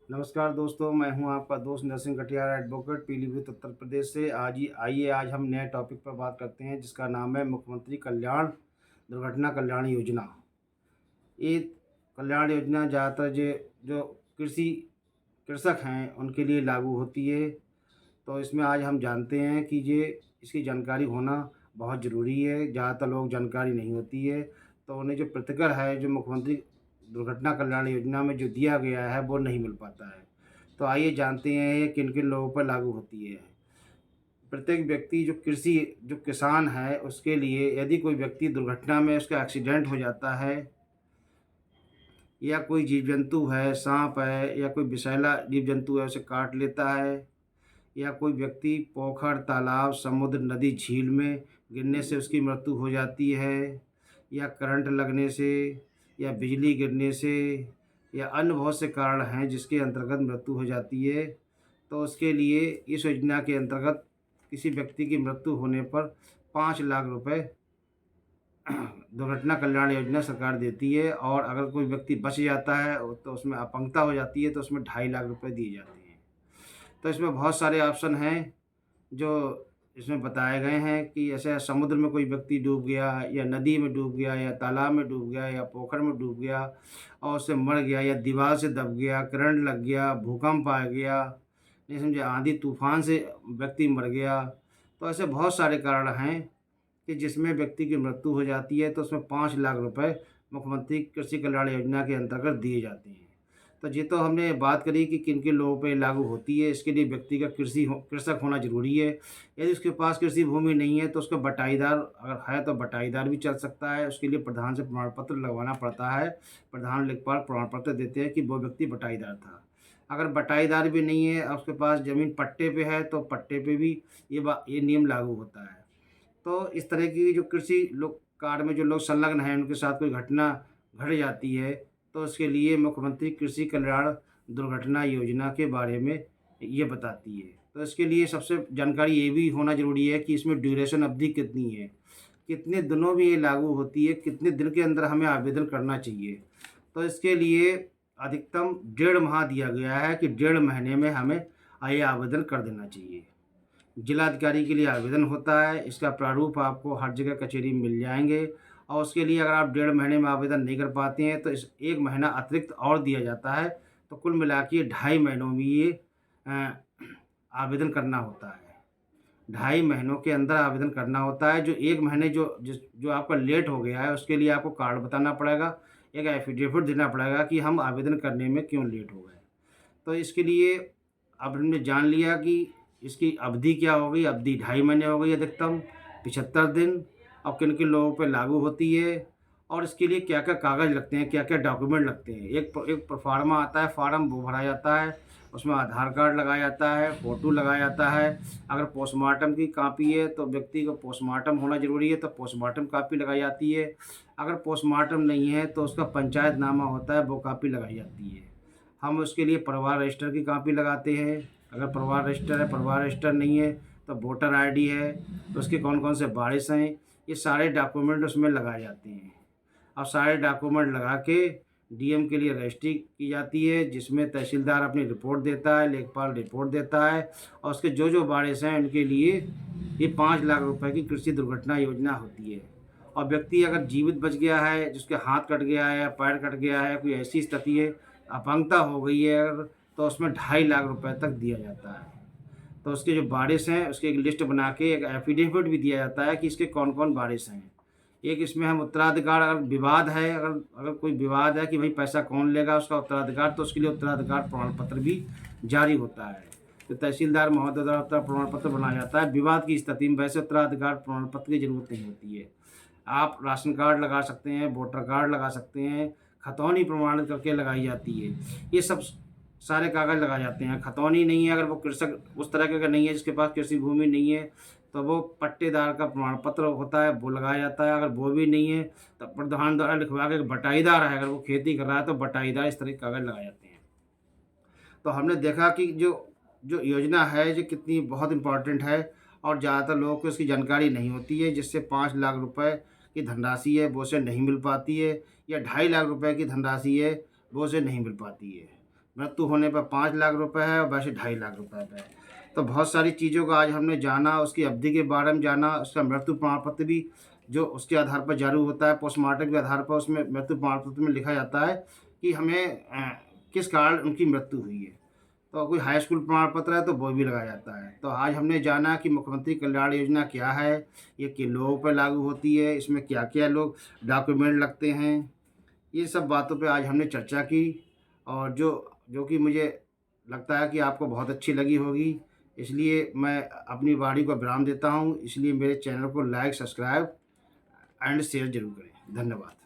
नमस्कार दोस्तों, मैं हूं आपका दोस्त नरसिंह कटियार एडवोकेट पीलीभीत उत्तर प्रदेश से। आज हम नए टॉपिक पर बात करते हैं जिसका नाम है मुख्यमंत्री कल्याण दुर्घटना कल्याण योजना। ये कल्याण योजना ज़्यादातर जो कृषि कृषक हैं उनके लिए लागू होती है। तो इसमें आज हम जानते हैं कि ये इसकी जानकारी होना बहुत ज़रूरी है। ज़्यादातर लोग जानकारी नहीं होती है, तो उन्हें जो प्रतिकर है जो मुख्यमंत्री दुर्घटना कल्याण योजना में जो दिया गया है वो नहीं मिल पाता है। तो आइए जानते हैं ये किन किन लोगों पर लागू होती है। प्रत्येक व्यक्ति जो किसान है उसके लिए यदि कोई व्यक्ति दुर्घटना में उसका एक्सीडेंट हो जाता है, या कोई जीव जंतु है, सांप है या कोई विषैला जीव जंतु है उसे काट लेता है, या कोई व्यक्ति पोखर, तालाब, समुद्र, नदी, झील में गिरने से उसकी मृत्यु हो जाती है, या करंट लगने से, या बिजली गिरने से, या अन्य बहुत से कारण हैं जिसके अंतर्गत मृत्यु हो जाती है, तो उसके लिए इस योजना के अंतर्गत किसी व्यक्ति की मृत्यु होने पर 5 लाख रुपए दुर्घटना कल्याण योजना सरकार देती है। और अगर कोई व्यक्ति बच जाता है तो उसमें अपंगता हो जाती है तो उसमें 2.5 लाख रुपए दिए जाते हैं। तो इसमें बहुत सारे ऑप्शन हैं जो इसमें बताए गए हैं कि ऐसे समुद्र में कोई व्यक्ति डूब गया, या नदी में डूब गया, या तालाब में डूब गया, या पोखर में डूब गया और उससे मर गया, या दीवार से दब गया, करंट लग गया, भूकंप आ गया, नहीं समझे, आंधी तूफान से व्यक्ति मर गया। तो ऐसे बहुत सारे कारण हैं कि जिसमें व्यक्ति की मृत्यु हो जाती है तो उसमें 5 लाख रुपए मुख्यमंत्री कृषि कल्याण योजना के अंतर्गत दिए जाते हैं। तो ये तो हमने बात करी कि किन किन लोगों पे लागू होती है। इसके लिए व्यक्ति का कृषक होना ज़रूरी है। यदि उसके पास कृषि भूमि नहीं है तो उसका बटाईदार अगर है तो बटाईदार भी चल सकता है। उसके लिए प्रधान से प्रमाण पत्र लगवाना पड़ता है। प्रधान लेखपाल प्रमाण पत्र देते हैं कि वो व्यक्ति बटाईदार था। अगर बटाईदार भी नहीं है और उसके पास ज़मीन पट्टे पे है तो पट्टे पे भी ये नियम लागू होता है। तो इस तरह की जो कृषि लोग कार्य में जो लोग संलग्न हैं उनके साथ कोई घटना घट जाती है तो उसके लिए मुख्यमंत्री कृषि कल्याण दुर्घटना योजना के बारे में ये बताती है। तो इसके लिए सबसे जानकारी ये भी होना ज़रूरी है कि इसमें ड्यूरेशन अवधि कितनी है, कितने दिनों में ये लागू होती है, कितने दिन के अंदर हमें आवेदन करना चाहिए। तो इसके लिए अधिकतम 1.5 माह दिया गया है कि 1.5 महीने में हमें ये आवेदन कर देना चाहिए। जिलाधिकारी के लिए आवेदन होता है। इसका प्रारूप आपको हर जगह कचहरी में मिल जाएँगे। और उसके लिए अगर आप 1.5 महीने में आवेदन नहीं कर पाते हैं तो इस 1 महीना अतिरिक्त और दिया जाता है। तो कुल मिला के 2.5 महीनों में ये अ, आवेदन करना होता है। 2.5 महीनों के अंदर आवेदन करना होता है। जो 1 महीने जो आपका लेट हो गया है उसके लिए आपको कारण बताना पड़ेगा, एक एफ़िडेविट देना पड़ेगा कि हम आवेदन करने में क्यों लेट हो गए। तो इसके लिए अब हमने जान लिया कि इसकी अवधि क्या हो गई। अवधि 2.5 महीने हो गई अधिकतम, 75 दिन। अब किन-किन लोगों पे लागू होती है और इसके लिए क्या-क्या कागज़ लगते हैं, क्या-क्या डॉक्यूमेंट लगते हैं। एक प्रोफ़ार्मा आता है, फ़ॉर्म वो भरा जाता है, उसमें आधार कार्ड लगाया जाता है, फ़ोटो लगाया जाता है। अगर पोस्टमार्टम की कॉपी है तो व्यक्ति को पोस्टमार्टम होना ज़रूरी है तो पोस्टमार्टम कॉपी लगाई जाती है। अगर पोस्टमार्टम नहीं है तो उसका पंचायतनामा होता है वो कॉपी लगाई जाती है। हम उसके लिए परिवार रजिस्टर की कॉपी लगाते हैं। अगर परिवार रजिस्टर है, परिवार रजिस्टर नहीं है तो वोटर आईडी है, तो उसके कौन-कौन से वारिस हैं, ये सारे डॉक्यूमेंट उसमें लगाए जाते हैं। और सारे डॉक्यूमेंट लगा के डीएम के लिए रजिस्ट्री की जाती है जिसमें तहसीलदार अपनी रिपोर्ट देता है, लेखपाल रिपोर्ट देता है और उसके जो वारिस हैं उनके लिए ये 5 लाख रुपए की कृषि दुर्घटना योजना होती है। और व्यक्ति अगर जीवित बच गया है, जिसके हाथ कट गया है या पैर कट गया है, कोई ऐसी स्थिति है, अपंगता हो गई है अगर, तो उसमें 2.5 लाख रुपए तक दिया जाता है। तो उसके जो वारिस हैं उसकी एक लिस्ट बना के एक एफ़िडेविट भी दिया जाता है कि इसके कौन-कौन वारिस हैं। एक इसमें हम उत्तराधिकार अगर विवाद है, अगर अगर कोई विवाद है कि भाई पैसा कौन लेगा उसका उत्तराधिकार, तो उसके लिए उत्तराधिकार प्रमाण पत्र भी जारी होता है। तो तहसीलदार महोदय द्वारा उत्तर प्रमाण पत्र बनाया जाता है। विवाद की स्थिति में वैसे उत्तराधिकार प्रमाण पत्र की ज़रूरत नहीं होती है। आप राशन कार्ड लगा सकते हैं, वोटर कार्ड लगा सकते हैं, खतौनी प्रमाणित करके लगाई जाती है। ये सब सारे कागज़ लगाए जाते हैं। खतौनी नहीं है, अगर वो कृषक उस तरह का नहीं है जिसके पास कृषि भूमि नहीं है, तो वो पट्टेदार का प्रमाण पत्र होता है वो लगाया जाता है। अगर वो भी नहीं है तो प्रधान द्वारा लिखवा के बटाईदार है, अगर वो खेती कर रहा है तो बटाईदार, इस तरह के कागज़ लगाए जाते हैं। तो हमने देखा कि जो जो योजना है जो कितनी बहुत इम्पोर्टेंट है और ज़्यादातर लोगों को इसकी जानकारी नहीं होती है, जिससे 5 लाख रुपए की धनराशि है वो उसे नहीं मिल पाती है, या 2.5 लाख रुपए की धनराशि है वो उसे नहीं मिल पाती है। मृत्यु होने पर 5 लाख रुपए है और वैसे 2.5 लाख रुपए है। तो बहुत सारी चीज़ों को आज हमने जाना, उसकी अवधि के बारे में जाना, उसका मृत्यु प्रमाण पत्र भी जो उसके आधार पर जारी होता है, पोस्टमार्टम के आधार पर उसमें मृत्यु प्रमाण पत्र में लिखा जाता है कि हमें किस कारण उनकी मृत्यु हुई है। तो कोई हाई स्कूल प्रमाण पत्र है तो वो भी लगाया जाता है। तो आज हमने जाना कि मुख्यमंत्री कल्याण योजना क्या है, ये किन लोगों पर लागू होती है, इसमें क्या-क्या लोग डॉक्यूमेंट लगते हैं, ये सब बातों पे आज हमने चर्चा की और जो जो कि मुझे लगता है कि आपको बहुत अच्छी लगी होगी। इसलिए मैं अपनी वाणी को विराम देता हूँ। इसलिए मेरे चैनल को लाइक, सब्सक्राइब एंड शेयर ज़रूर करें। धन्यवाद।